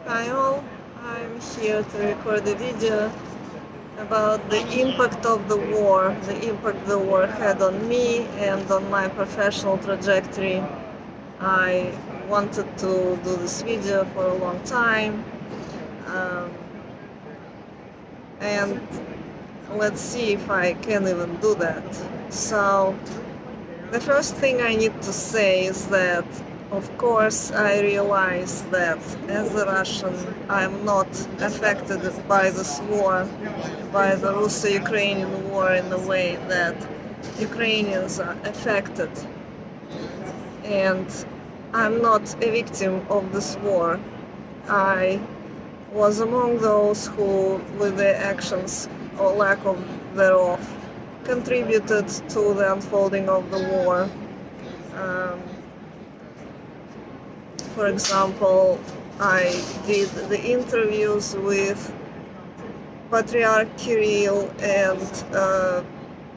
Hi all, I'm here to record a video about the impact of the war, the impact the war had on me and on my professional trajectory. I wanted to do this video for a long time, um, and let's see if I can even do that. So, the first thing I need to say is that, of course, I realize that as a Russian, I'm not affected by this war, by the Russo-Ukrainian war in the way that Ukrainians are affected. And I'm not a victim of this war. I was among those who, with their actions or lack of thereof, contributed to the unfolding of the war. Um, for example, I did the interviews with Patriarch Kirill and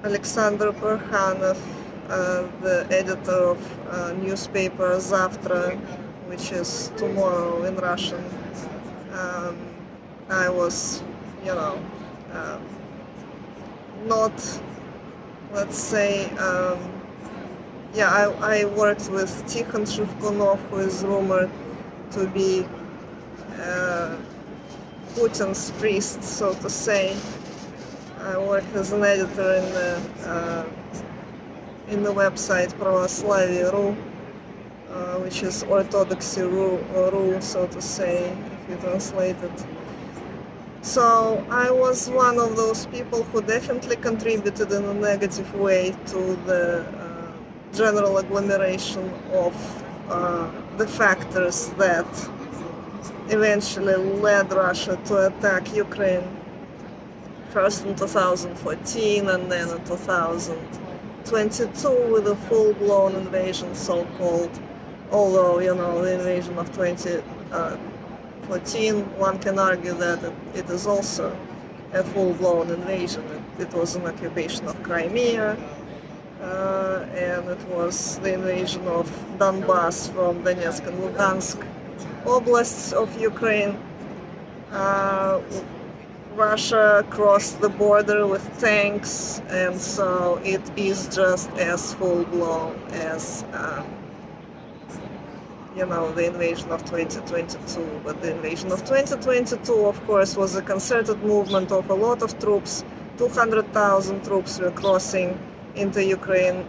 Alexander Parkhanov, the editor of newspaper Zavtra, which is tomorrow in Russian. I was, uh, not, let's say, I worked with Tikhon Shevkunov, who is rumored to be Putin's priest, so to say. I worked as an editor in the website Pravoslavie.ru, which is Orthodoxy.ru, so to say, if you translate it. So I was one of those people who definitely contributed in a negative way to the general agglomeration of the factors that eventually led Russia to attack Ukraine, first in 2014 and then in 2022 with a full-blown invasion, so-called, although, the invasion of 2014, one can argue that it is also a full-blown invasion. It was an occupation of Crimea, and it was the invasion of Donbass from Donetsk and Lugansk oblasts of Ukraine. Russia crossed the border with tanks, and so it is just as full-blown as the invasion of 2022. But the invasion of 2022, of course, was a concerted movement of a lot of troops. 200,000 troops were crossing into Ukraine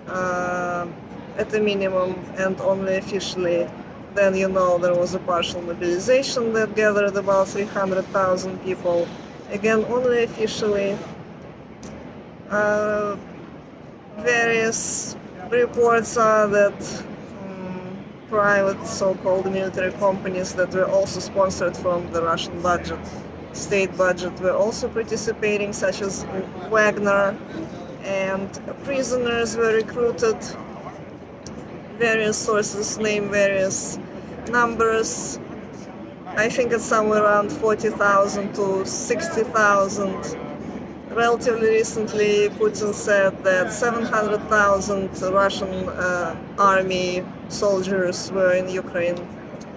at the minimum, and only officially. Then, there was a partial mobilization that gathered about 300,000 people. Again, only officially. Various reports are that private so-called military companies that were also sponsored from the Russian budget, state budget, were also participating, such as Wagner, and prisoners were recruited. Various sources name various numbers. I think it's somewhere around 40,000 to 60,000. Relatively recently, Putin said that 700,000 Russian army soldiers were in Ukraine.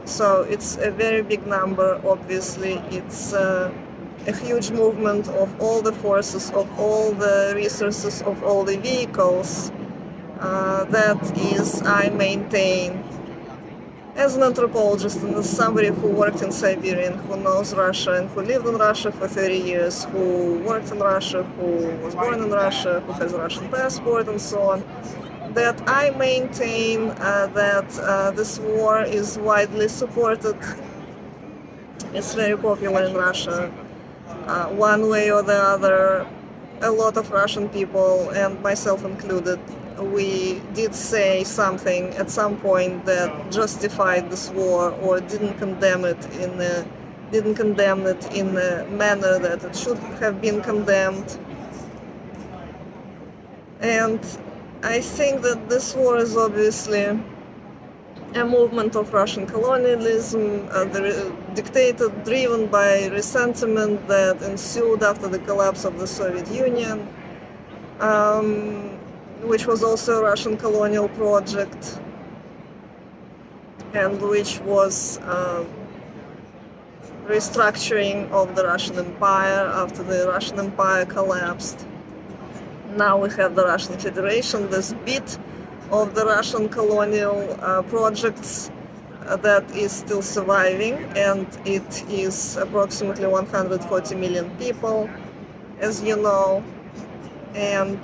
So it's a very big number, obviously. It's a huge movement of all the forces, of all the resources, of all the vehicles. That is, I maintain, as an anthropologist and as somebody who worked in Siberia and who knows Russia and who lived in Russia for 30 years, who worked in Russia, who was born in Russia, who has a Russian passport and so on, that I maintain that this war is widely supported. It's very popular in Russia. One way or the other, a lot of Russian people, and myself included, we did say something at some point that justified this war, or didn't condemn it in a manner that it should have been condemned. And I think that this war is obviously a movement of Russian colonialism, driven by resentment that ensued after the collapse of the Soviet Union, which was also a Russian colonial project, and which was restructuring of the Russian Empire after the Russian Empire collapsed. Now we have the Russian Federation, this bit of the Russian colonial projects that is still surviving, and it is approximately 140 million people, as you know, and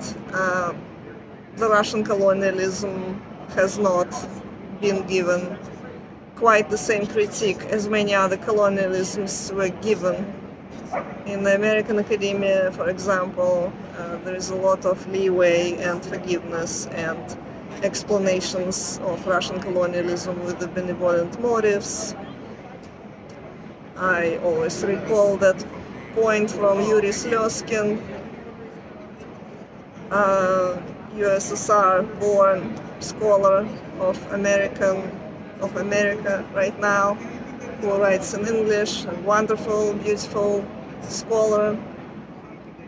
the Russian colonialism has not been given quite the same critique as many other colonialisms were given. In the American academia, for example, there is a lot of leeway and forgiveness and explanations of Russian colonialism with the benevolent motives. I always recall that point from Yuri Slezkin, USSR-born scholar of America right now, who writes in English, a wonderful, beautiful scholar,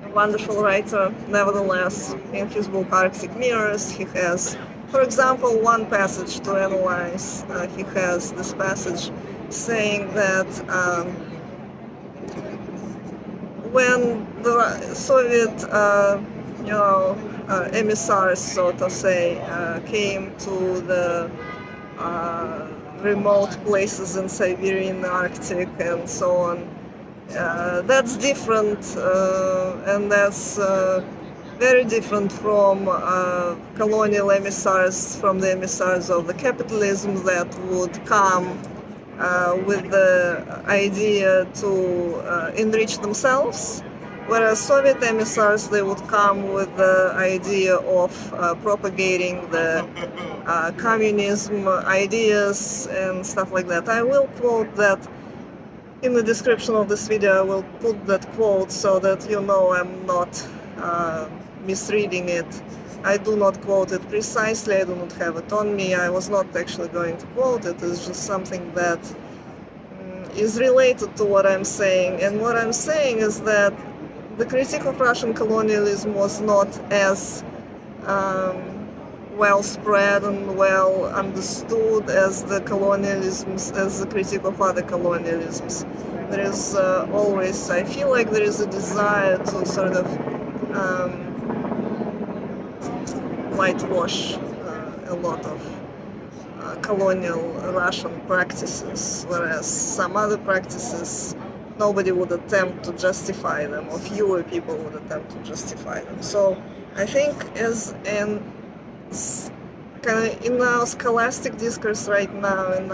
a wonderful writer. Nevertheless, in his book Arctic Mirrors, he has, for example, one passage to analyze. He has this passage saying that when the Soviet emissaries, so to say, came to the remote places in Siberia, in the Arctic, and so on. That's different, and that's very different from colonial emissaries, from the emissaries of the capitalism that would come with the idea to enrich themselves. Whereas Soviet emissaries, they would come with the idea of propagating the communism ideas and stuff like that. I will quote that in the description of this video. I will put that quote so that you know I'm not misreading it. I do not quote it precisely, I do not have it on me. I was not actually going to quote it. It's just something that is related to what I'm saying. And what I'm saying is that the critique of Russian colonialism was not as well spread and well understood as the colonialisms, as the critique of other colonialisms. There is always, I feel like there is a desire to sort of whitewash a lot of colonial Russian practices, whereas some other practices nobody would attempt to justify them, or fewer people would attempt to justify them. So I think as in our scholastic discourse right now, in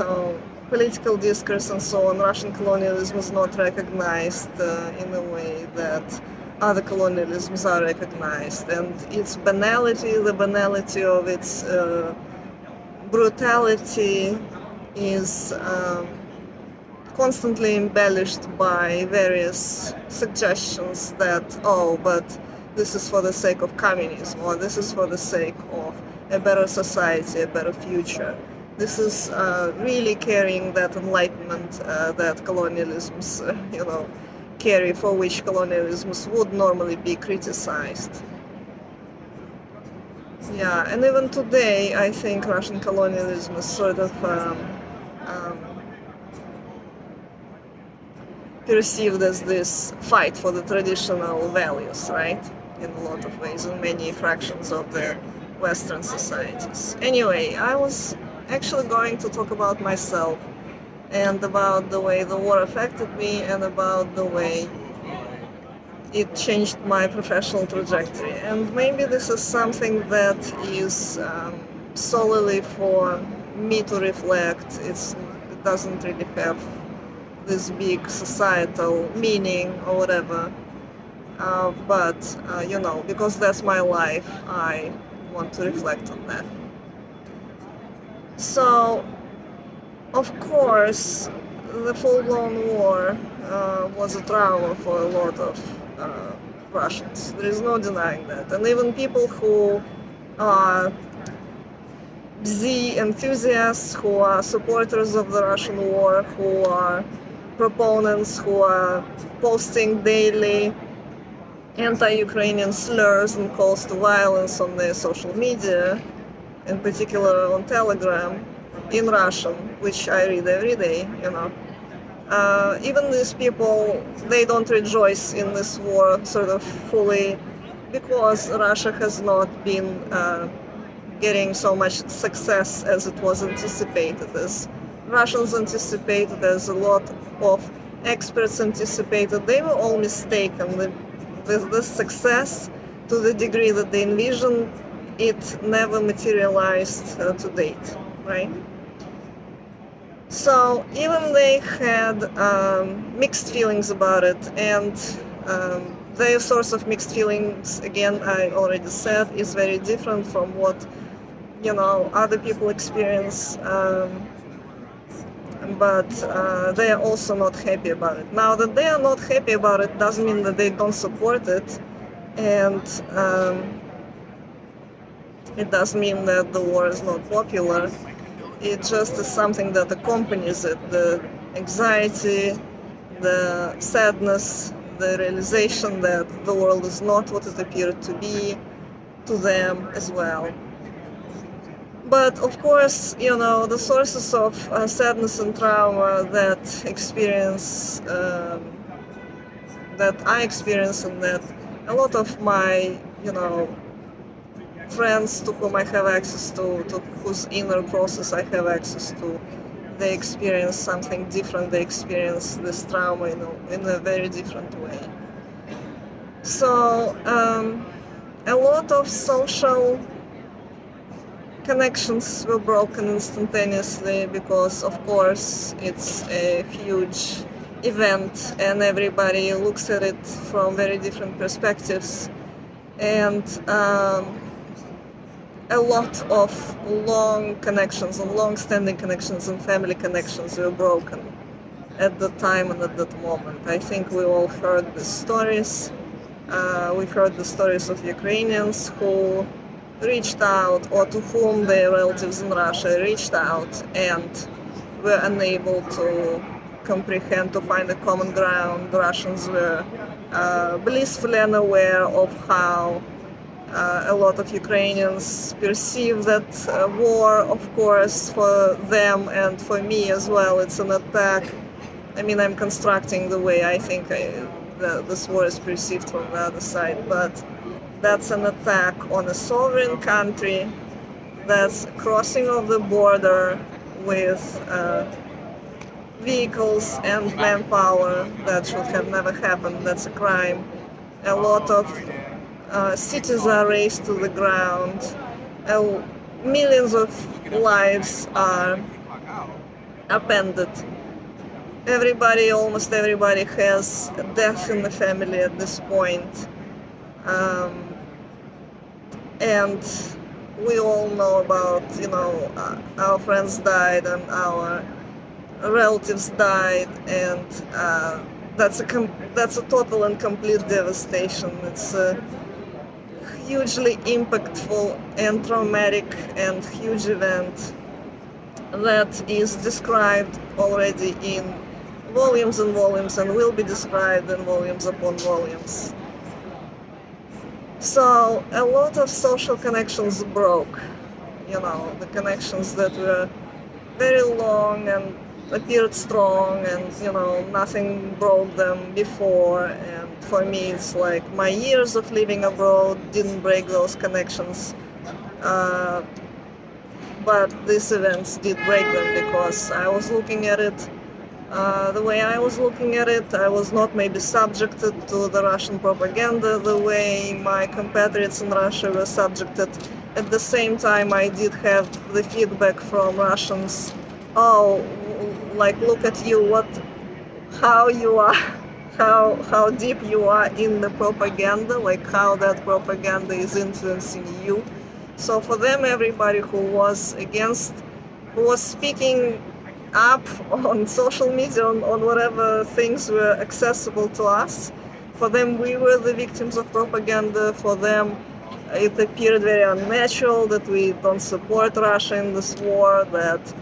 our political discourse and so on, Russian colonialism is not recognized in a way that other colonialisms are recognized, and its banality, the banality of its brutality, is constantly embellished by various suggestions that, oh, but this is for the sake of communism, or this is for the sake of a better society, a better future. This is really carrying that enlightenment that colonialisms, carry, for which colonialisms would normally be criticized. Yeah, and even today, I think Russian colonialism is sort of perceived as this fight for the traditional values, right? In a lot of ways, in many fractions of the Western societies. Anyway, I was actually going to talk about myself and about the way the war affected me and about the way it changed my professional trajectory. And maybe this is something that is solely for me to reflect. It doesn't really have this big societal meaning or whatever, but because that's my life, I want to reflect on that. So, of course, the full-blown war was a trauma for a lot of Russians. There is no denying that. And even people who are the enthusiasts, who are supporters of the Russian war, who are proponents, who are posting daily anti-Ukrainian slurs and calls to violence on their social media, in particular on Telegram, in Russian, which I read every day, Even these people, they don't rejoice in this war sort of fully because Russia has not been getting so much success as it was anticipated, as Russians anticipated, as a lot of experts anticipated. They were all mistaken. The success, to the degree that they envisioned, it never materialized to date, right? So even they had mixed feelings about it, and their source of mixed feelings, again, I already said, is very different from what other people experience, but they are also not happy about it. Now, that they are not happy about it doesn't mean that they don't support it, and it does mean that the war is not popular. It just is something that accompanies it, the anxiety, the sadness, the realization that the world is not what it appeared to be to them as well. But of course, the sources of sadness and trauma that I experience and that a lot of my, friends to whom I have access to whose inner process I have access to, they experience something different. They experience this trauma, in a very different way. So a lot of social connections were broken instantaneously because, of course, it's a huge event and everybody looks at it from very different perspectives. And a lot of long connections and long-standing connections and family connections were broken at the time and at that moment. I think we all heard the stories. We heard the stories of Ukrainians who reached out, or to whom their relatives in Russia reached out and were unable to comprehend, to find a common ground. The Russians were blissfully unaware of how a lot of Ukrainians perceive that war, of course, for them and for me as well, it's an attack. I mean, I'm constructing the way I think this war is perceived from the other side, but that's an attack on a sovereign country, that's crossing of the border with vehicles and manpower. That should have never happened. That's a crime. A lot of cities are razed to the ground. Millions of lives are upended. Almost everybody has a death in the family at this point. And we all know about, our friends died and our relatives died, and that's a total and complete devastation. It's a hugely impactful and traumatic and huge event that is described already in volumes and volumes and will be described in volumes upon volumes. So a lot of social connections broke, the connections that were very long and appeared strong, and nothing broke them before. And for me, it's like my years of living abroad didn't break those connections, but these events did break them, because I was looking at it the way I was looking at it. I was not maybe subjected to the Russian propaganda the way my compatriots in Russia were subjected. At the same time, I did have the feedback from Russians, look at you, how you are, how deep you are in the propaganda, like how that propaganda is influencing you. So for them, everybody who was speaking up on social media, on whatever things were accessible to us, for them we were the victims of propaganda. For them it appeared very unnatural that we don't support Russia in this war, that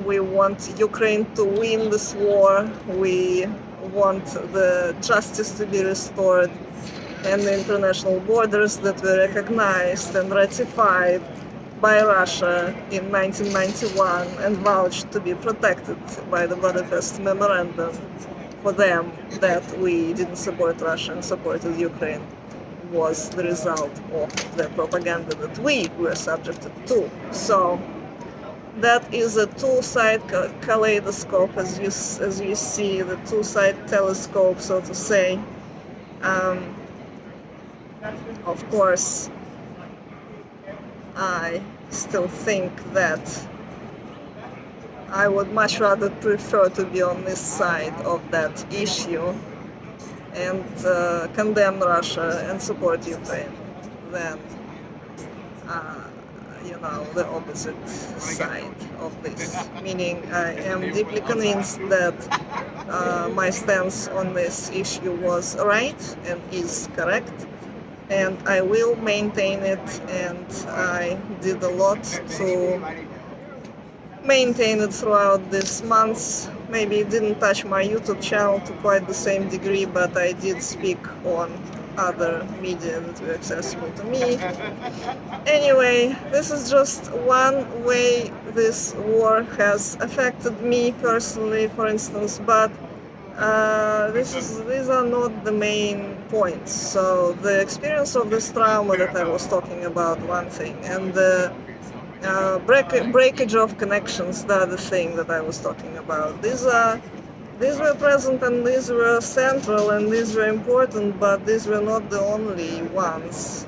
we want Ukraine to win this war, we want the justice to be restored, and the international borders that were recognized and ratified by Russia in 1991 and vouched to be protected by the Budapest Memorandum for them that we didn't support Russia and supported Ukraine was the result of the propaganda that we were subjected to. So that is a two-side kaleidoscope, as you see, the two-side telescope, so to say. Of course, I still think that I would much rather prefer to be on this side of that issue and condemn Russia and support Ukraine than the opposite side of this. Meaning, I am deeply convinced that my stance on this issue was right and is correct, and I will maintain it, and I did a lot to maintain it throughout these months. Maybe it didn't touch my YouTube channel to quite the same degree, but I did speak on other media that were accessible to me. Anyway, this is just one way this war has affected me personally, for instance, but these are not the main points. So the experience of this trauma that I was talking about, one thing, and the breakage of connections, the other thing that I was talking about. These were present and these were central and these were important, but these were not the only ones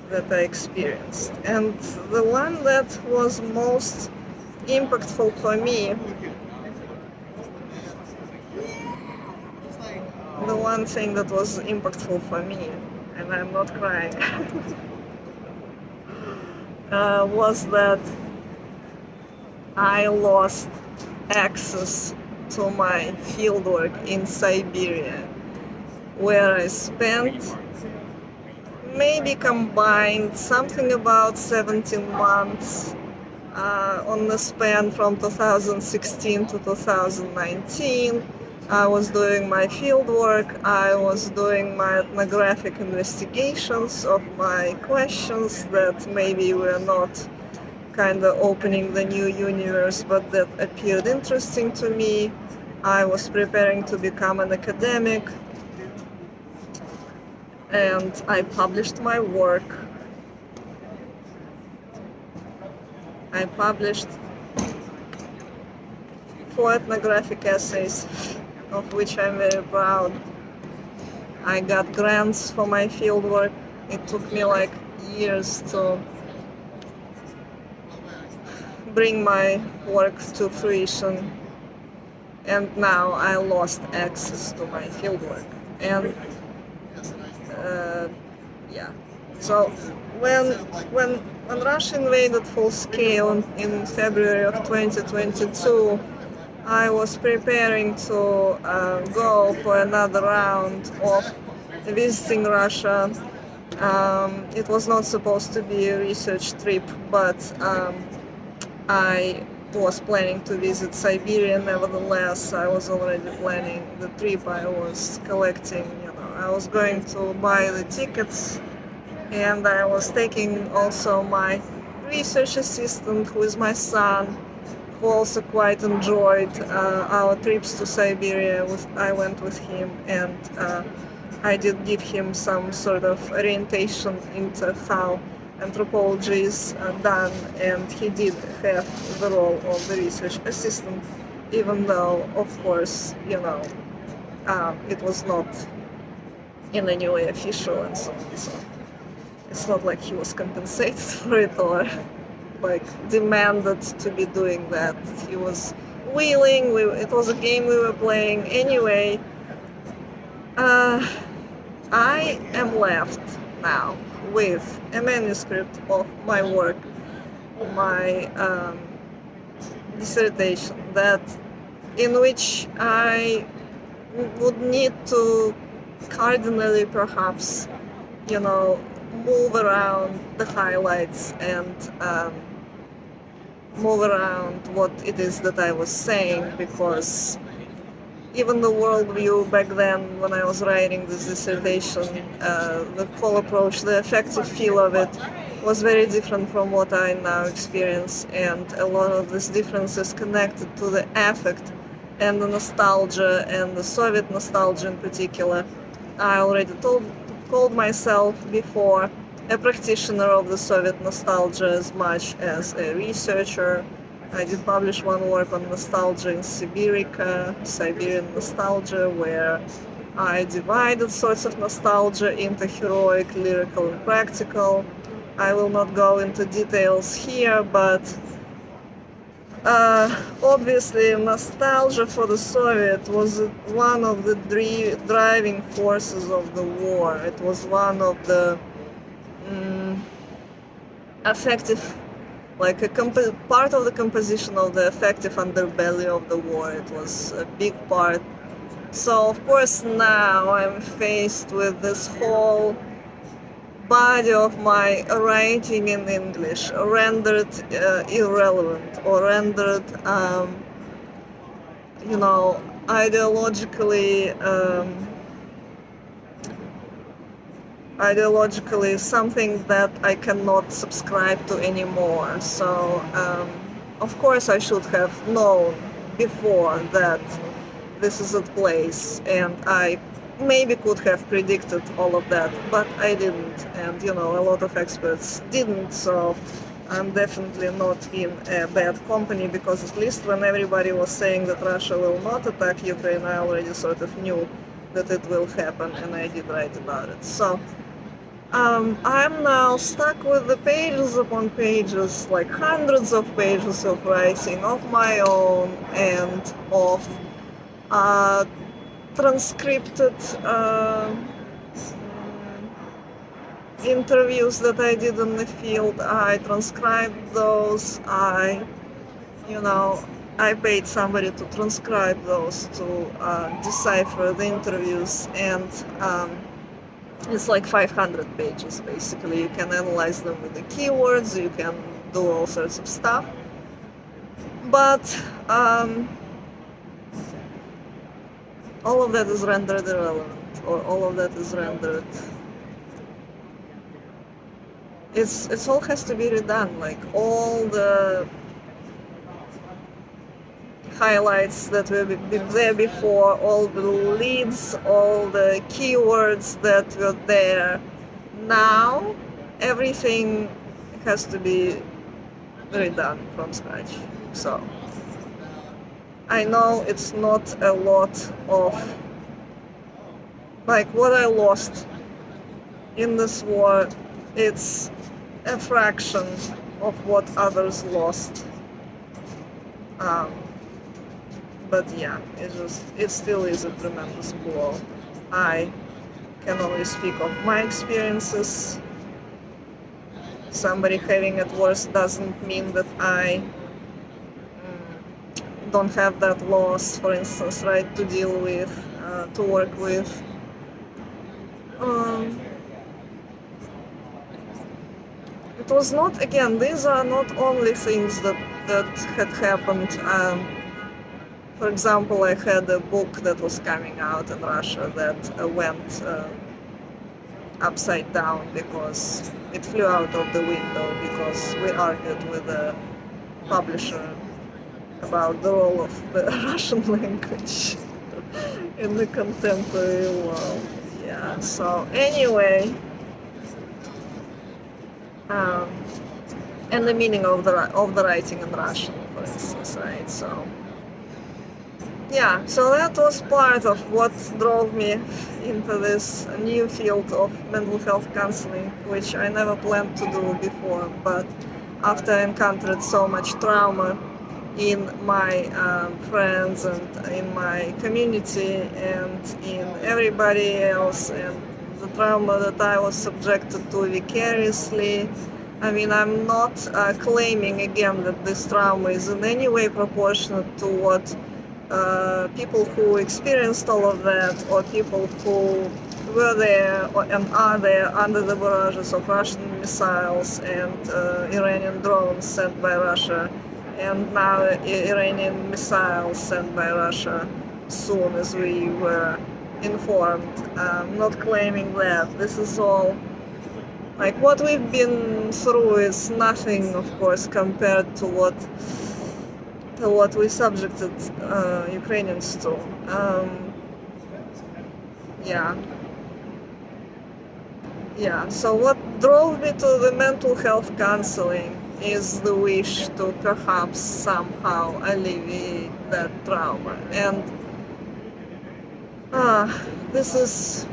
that I experienced. And the one that was most impactful for me, the one thing that was impactful for me, and I'm not crying, was that I lost access to my fieldwork in Siberia, where I spent maybe combined something about 17 months on the span from 2016 to 2019. I was doing my fieldwork, I was doing my ethnographic investigations of my questions that maybe were not kind of opening the new universe, but that appeared interesting to me. I was preparing to become an academic, and I published my work. I published 4 ethnographic essays, of which I'm very proud. I got grants for my fieldwork. It took me like years to bring my work to fruition, and now I lost access to my fieldwork. And so when Russia invaded full scale in February of 2022, I was preparing to go for another round of visiting Russia. It was not supposed to be a research trip, but I was planning to visit Siberia. Nevertheless, I was already planning the trip. I was collecting, I was going to buy the tickets, and I was taking also my research assistant, who is my son, who also quite enjoyed our trips to Siberia. I went with him, and I did give him some sort of orientation into how anthropology is done, and he did have the role of the research assistant, even though, of course, it was not in any way official and so on. So it's not like he was compensated for it or like demanded to be doing that. He was willing. It was a game we were playing. Anyway, I am left now with a manuscript of my work, my dissertation, in which I would need to cardinally perhaps, move around the highlights and move around what it is that I was saying, because even the worldview back then when I was writing this dissertation, the whole approach, the affective feel of it was very different from what I now experience, and a lot of this difference is connected to the affect and the nostalgia, and the Soviet nostalgia in particular. I already called myself before a practitioner of the Soviet nostalgia as much as a researcher. I did publish one work on nostalgia in Sibirica, Siberian nostalgia, where I divided sorts of nostalgia into heroic, lyrical, and practical. I will not go into details here, but obviously nostalgia for the Soviet was one of the driving forces of the war. It was one of the affective, like part of the composition of the affective underbelly of the war. It was a big part. So of course now I'm faced with this whole body of my writing in English rendered irrelevant, or rendered ideologically something that I cannot subscribe to anymore. So of course I should have known before that this is at place, and I maybe could have predicted all of that, but I didn't, and a lot of experts didn't, so I'm definitely not in a bad company, because at least when everybody was saying that Russia will not attack Ukraine, I already sort of knew that it will happen, and I did write about it. So I'm now stuck with the pages upon pages, like hundreds of pages of writing of my own and of transcripted interviews that I did in the field. I transcribed those. I paid somebody to transcribe those, to decipher the interviews, and it's like 500 pages basically. You can analyze them with the keywords, you can do all sorts of stuff, but all of that is rendered irrelevant, or all of that is rendered, it's all has to be redone, like all the highlights that were there before, all the leads, all the keywords that were there. Now everything has to be redone from scratch. So I know it's not a lot of, like, what I lost in this war, it's a fraction of what others lost. But yeah, it still is a tremendous blow. I can only speak of my experiences. Somebody having it worse doesn't mean that I don't have that loss, for instance, right, to deal with, to work with. It was not, again, these are not only things that had happened. For example, I had a book that was coming out in Russia that went upside down because it flew out of the window, because we argued with the publisher about the role of the Russian language in the contemporary world. Yeah, so anyway, and the meaning of the writing in Russian, for instance, right? So yeah, so that was part of what drove me into this new field of mental health counseling, which I never planned to do before, but after I encountered so much trauma in my friends and in my community and in everybody else, and the trauma that I was subjected to vicariously. I mean, I'm not claiming again that this trauma is in any way proportionate to what people who experienced all of that, or people who were there and are there under the barrages of Russian missiles and Iranian drones sent by Russia, and now Iranian missiles sent by Russia soon as we were informed. Not claiming that this is all, like, what we've been through is nothing, of course, compared to what we subjected Ukrainians to. So what drove me to the mental health counseling is the wish to perhaps somehow alleviate that trauma. And this is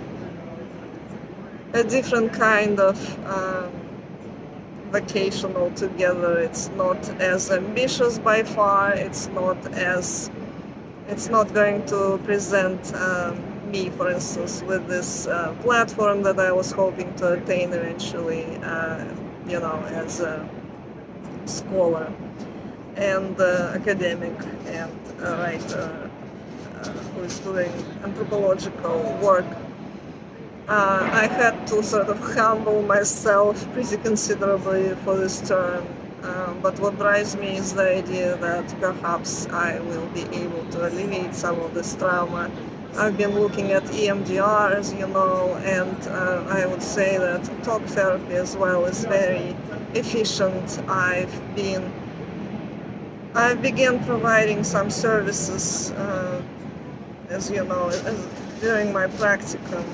a different kind of vacation altogether. It's not as ambitious by far. It's not going to present me, for instance, with this platform that I was hoping to attain eventually, as a scholar and academic and writer who is doing anthropological work. I had to sort of humble myself pretty considerably for this term, but what drives me is the idea that perhaps I will be able to alleviate some of this trauma. I've been looking at EMDR, as you know, and I would say that talk therapy as well is very efficient. I began providing some services, as you know, during my practicum,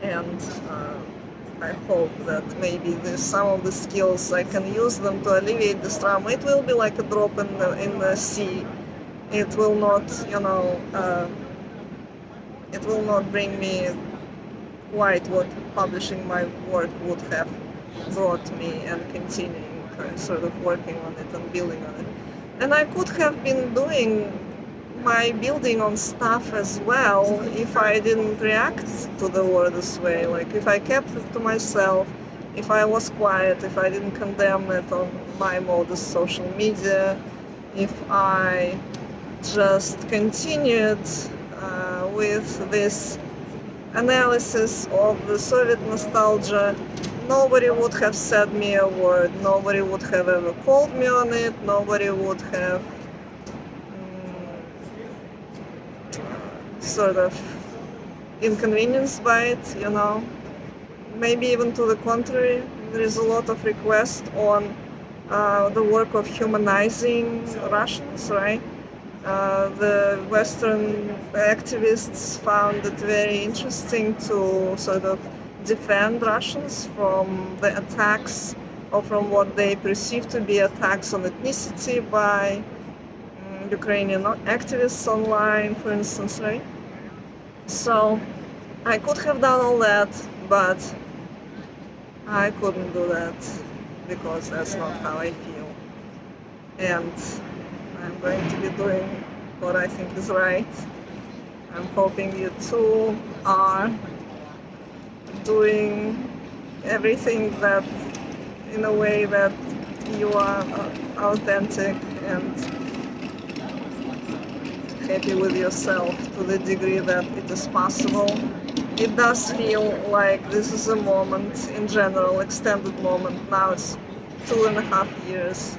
and I hope that maybe some of the skills I can use them to alleviate this trauma. It will be like a drop in the sea. It will not, it will not bring me quite what publishing my work would have brought me, and continuing sort of working on it and building on it. And I could have been doing my building on stuff as well if I didn't react to the world this way. Like, if I kept it to myself, if I was quiet, if I didn't condemn it on my modest social media, if I just continued with this analysis of the Soviet nostalgia, nobody would have said me a word, nobody would have ever called me on it, nobody would have sort of inconvenienced by it, Maybe even to the contrary, there is a lot of request on the work of humanizing Russians, right? The Western activists found it very interesting to sort of defend Russians from the attacks, or from what they perceive to be attacks on ethnicity by Ukrainian activists online, for instance, right? So I could have done all that, but I couldn't do that because that's not how I feel. And I'm going to be doing what I think is right. I'm hoping you too are doing everything that in a way that you are authentic and happy with yourself to the degree that it is possible. It does feel like this is a moment, in general, extended moment. Now it's 2.5 years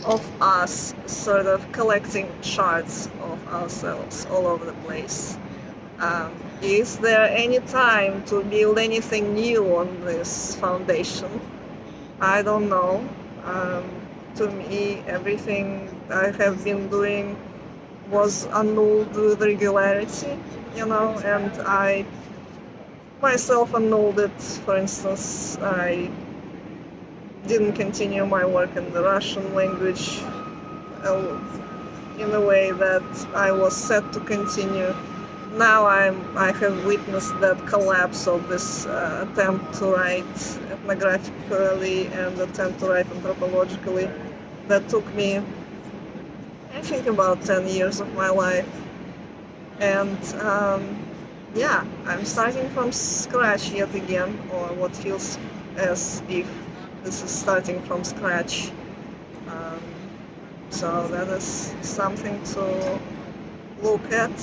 of us sort of collecting shards of ourselves all over the place. Is there any time to build anything new on this foundation? I don't know. To me, everything I have been doing was annulled with regularity, and I myself annulled it. For instance, I didn't continue my work in the Russian language in a way that I was set to continue. Now I have witnessed that collapse of this attempt to write ethnographically and attempt to write anthropologically that took me, I think, about 10 years of my life. And I'm starting from scratch yet again, or what feels as if this is starting from scratch. So that is something to look at.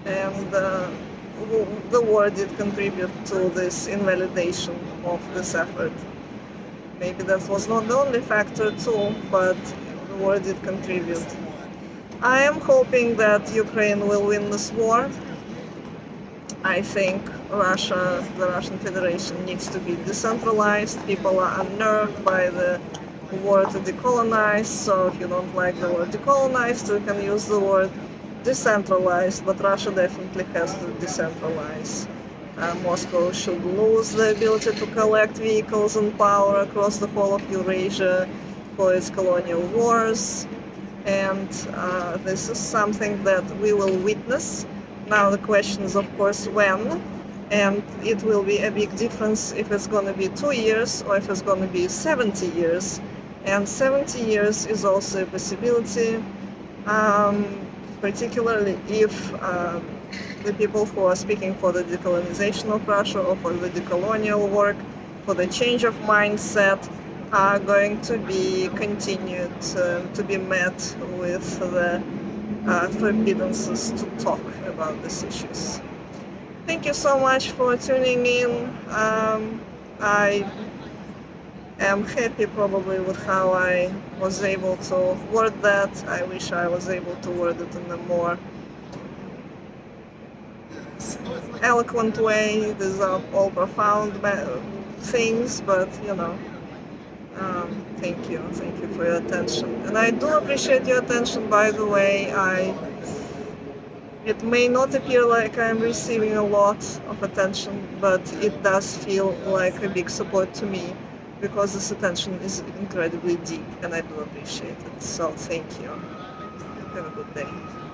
And the war did contribute to this invalidation of this effort. Maybe that was not the only factor too, but the war did contribute. I am hoping that Ukraine will win this war. I think Russia, the Russian Federation, needs to be decentralized. People are unnerved by the word decolonize, so if you don't like the word decolonized, you can use the word decentralized, but Russia definitely has to decentralize. Moscow should lose the ability to collect vehicles and power across the whole of Eurasia for its colonial wars, and this is something that we will witness. Now the question is, of course, when, and it will be a big difference if it's going to be 2 years or if it's going to be 70 years. And 70 years is also a possibility, particularly if the people who are speaking for the decolonization of Russia or for the decolonial work, for the change of mindset, are going to be continued to be met with the forbidances to talk about these issues. Thank you so much for tuning in. I am happy probably with how I was able to word that. I wish I was able to word it in a more eloquent way. These are all profound things, but you know, thank you for your attention. And I do appreciate your attention, by the way. It may not appear like I'm receiving a lot of attention, but it does feel like a big support to me, because this attention is incredibly deep, and I do appreciate it. So thank you. Have a good day.